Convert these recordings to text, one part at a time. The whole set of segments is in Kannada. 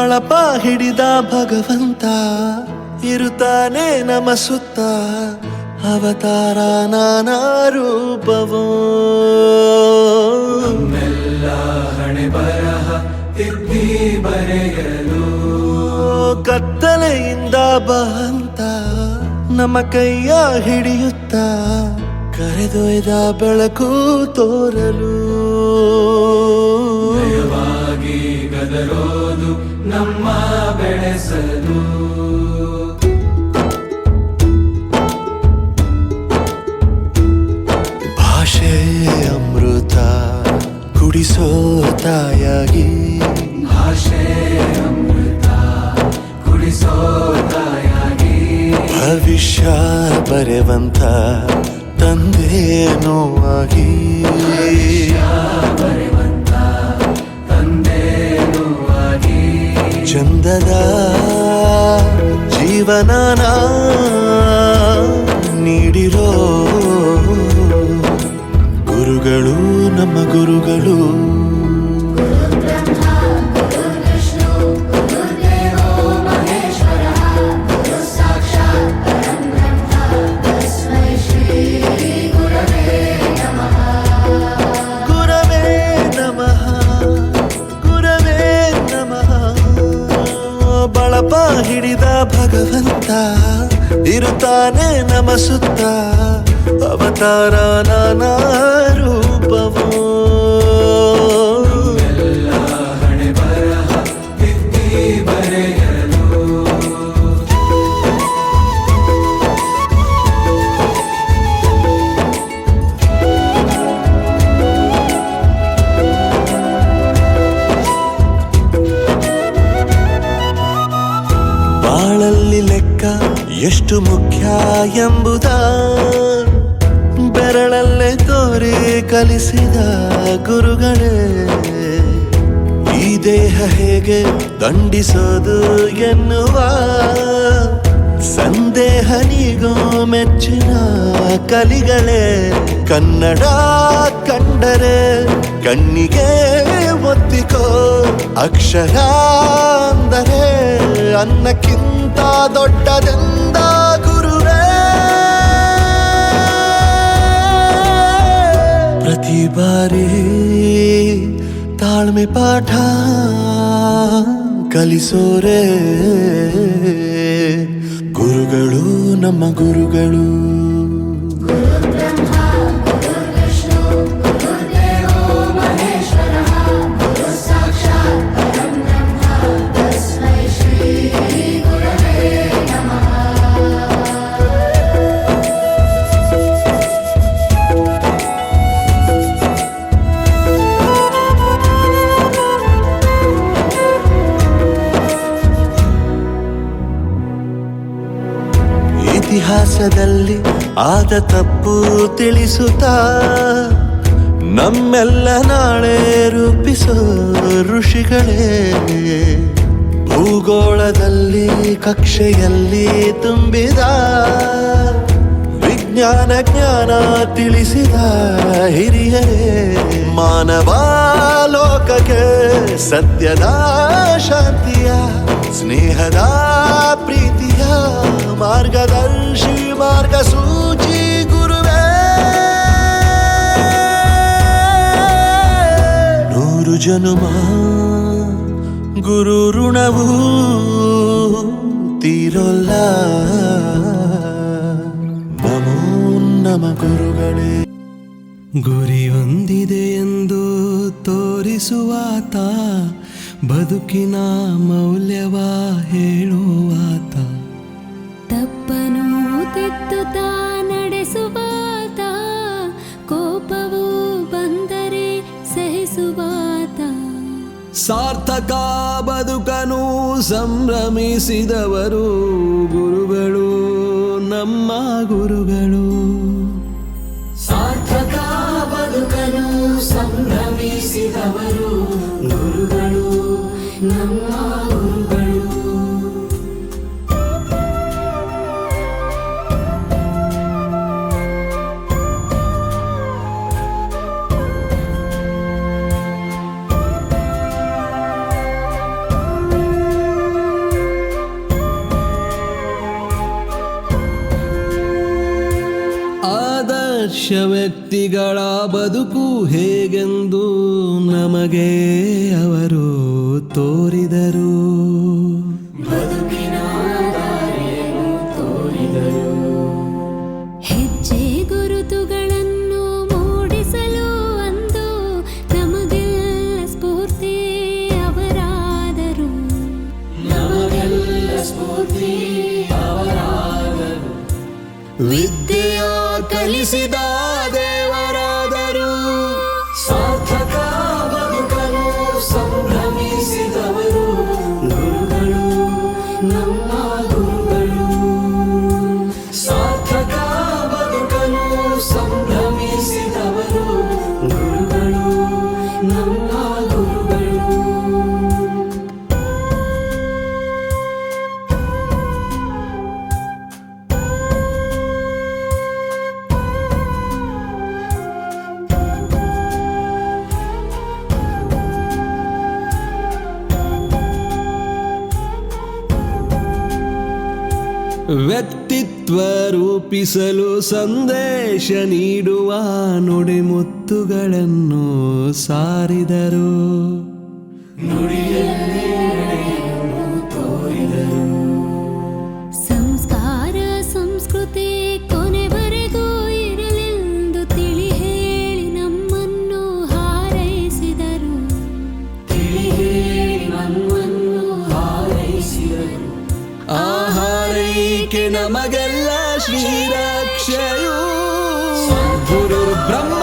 ಬಳಪ ಹಿಡಿದ ಭಗವಂತ ಇರುತ್ತಾನೆ ನಮ ಸುತ್ತ ಅವತಾರ ನಾನಾ ರೂಪವೋ ನಮ್ಮೆಲ್ಲ ಹಣೆ ಬರಹ ತಿದ್ದಿ ಬರೆಯಲು ಕತ್ತಲೆಯಿಂದ ಬಂತ ನಮ್ಮ ಕೈಯ ಹಿಡಿಯುತ್ತ ಕರೆದೊಯ್ದ ಬೆಳಕು ತೋರಲು ಭಯವಾಗಿ ಗದರೋದು ನಮ್ಮ ಬೆಳೆಸಲು ಭಾಷೆ ಅಮೃತ ಕುಡಿಸೋ ತಾಯಾಗಿ ಭಾಷೆ ಅಮೃತ ಕುಡಿಸೋ ತಾಯಾಗಿ ಭವಿಷ್ಯ ಬರೆವಂತ ತಂದೇನೋ ಆಗಿ ಬರೆವಂತ ತಂದೇನೂ ಆಗಿ ಚಂದದ ಜೀವನನ ನೀಡಿರೋ ಗುರುಗಳು ನಮ್ಮ ಗುರುಗಳು ಬಳಪ ಹಿಡಿದ ಭಗವಂತ ಇರುತ್ತಾನೆ ನಮ ಸುತ್ತ ಅವತಾರ ನಾನಾ ರೂಪವೋ ಎಲ್ಲ ಹಣೆ ಬರಹ ತಿದ್ದಿ ಬರೆಯಲು ಬಾಳಲ್ಲಿ ಲೆಕ್ಕ ಎಷ್ಟು ಮುಖ್ಯ ಎಂಬುದ ಬೆರಳಲ್ಲೇ ತೋರಿ ಕಲಿಸಿದ ಗುರುಗಳೇ ಈ ದೇಹ ಹೇಗೆ ದಂಡಿಸೋದು ಎನ್ನುವ ಸಂದೇಹ ನೀಗೋ ಮೆಚ್ಚಿನ ಕಲಿಗಳೇ ಕನ್ನಡ ಕಂಡರೆ ಕಣ್ಣಿಗೆ ಒತ್ತಿಕೋ ಅಕ್ಷರ ಅಂದರೆ ಅನ್ನಕ್ಕಿಂತ ದೊಡ್ಡದೆಂದ ಗುರುವೇ ಪ್ರತಿ ಬಾರಿ ತಾಳ್ಮೆ ಪಾಠ ಕಲಿಸೋರೆ ಗುರುಗಳು ನಮ್ಮ ಗುರುಗಳು ಇತಿಹಾಸದಲ್ಲಿ ಆದ ತಪ್ಪು ತಿಳಿಸುತ್ತಾ ನಮ್ಮೆಲ್ಲ ನಾಳೆ ರೂಪಿಸೋ ಋಷಿಗಳೇ ಭೂಗೋಳದಲ್ಲಿ ಕಕ್ಷೆಯಲ್ಲಿ ತುಂಬಿದ ವಿಜ್ಞಾನ ಜ್ಞಾನ ತಿಳಿಸಿದ ಹಿರಿಯರೇ ಮಾನವ ಲೋಕಕ್ಕೆ ಸತ್ಯದ ಶಾಂತಿಯ ಸ್ನೇಹದ ಪ್ರೀತಿಯ ಮಾರ್ಗದರ್ಶಿ ಮಾರ್ಗಸೂಚಿ ಗುರುವೇ ನೂರು ಜನುಮ ಗುರು ಋಣವು ತೀರೋಲ್ಲ ನಮೋ ನಮ ಗುರುಗಳೇ ಗುರಿ ಹೊಂದಿದೆ ಎಂದು ತೋರಿಸುವಾತ ಬದುಕಿನ ಮೌಲ್ಯವ ಹೇಳುವಾತ ತಪ್ಪನು ತಿದ್ದುತ್ತಾ ನಡೆಸುವಾತ ಕೋಪವು ಬಂದರೆ ಸಹಿಸುವಾತ ಸಾರ್ಥಕ ಬದುಕನು ಸಂಭ್ರಮಿಸಿದವರು ಗುರುಗಳು ನಮ್ಮ ಗುರುಗಳು ಸಾರ್ಥಕ ಬದುಕನು ಸಂಭ್ರಮಿಸಿದವರು ಗುರುಗಳು ನಮ್ಮ ಗುರುಗಳು ಆದರ್ಶ ವ್ಯಕ್ತಿಗಳ ಬದುಕು ಹೇಗೆಂದು ನಮಗೆ ಅವರು ತೋರಿದರು. ಬದುಕಿನ ದಾರಿಯನ್ನು ತೋರಿದರು. ಹೆಜ್ಜೆ ಗುರುತುಗಳನ್ನು ಮೂಡಿಸಲು ಅಂದು ನಮಗೆಲ್ಲ ಸ್ಫೂರ್ತಿ ಅವರಾದರು. ನಮಗೆಲ್ಲ ಸ್ಫೂರ್ತಿ ಅವರಾದರು. ವಿದ್ಯೆಯ ಕಲಿಸಿದ ದೇವರಾದರು. ಸಾರ್ಥಕ ಬದುಕಲು ಸಂಭ್ರಮಿಸಿದವರು ಗುರುಗಳು, ನಮ್ಮ ಗುರುಗಳು. ಸಾರ್ಥಕ ಬದುಕಲು ಸಂಭ್ರಮಿಸಿದವರು ಗುರುಗಳು, ನಮ್ಮ ಗುರುಗಳು. ವ್ಯಕ್ತಿತ್ವ ರೂಪಿಸಲು ಸಂದೇಶ ನೀಡುವ ನುಡಿಮುತ್ತುಗಳನ್ನು ಸಾರಿದರು. ನುಡಿಯಲ್ಲಿ ನಡೆಯನ್ನು ತೋರಿದರು. ಸಂಸ್ಕಾರ ಸಂಸ್ಕೃತಿ ಕೊನೆವರೆಗೂ ಇರಲೆಂದು ತಿಳಿ ಹೇಳಿ ನಮ್ಮನ್ನು ಹಾರೈಸಿದರು. ತಿಳಿ ಹೇಳಿ ನಮ್ಮನ್ನು ಹಾರೈಸಿದರು. ಆ ಹಾರೈಕೆ ನಮಗೆಲ್ಲ ಶ್ರೀರಕ್ಷೆಯು. ಗುರುರ್ ಬ್ರಹ್ಮ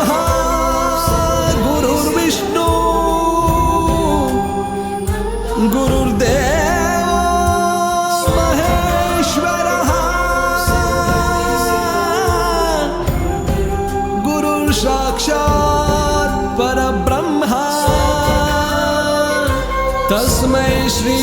ಗುರುರ್ ವಿಷ್ಣು ಗುರುರ್ದೇವ ಮಹೇಶ್ವರ ಗುರುರ್ ಸಾಕ್ಷಾತ್ ಪರಬ್ರಹ್ಮ ತಸ್ಮೈ ಶ್ರೀ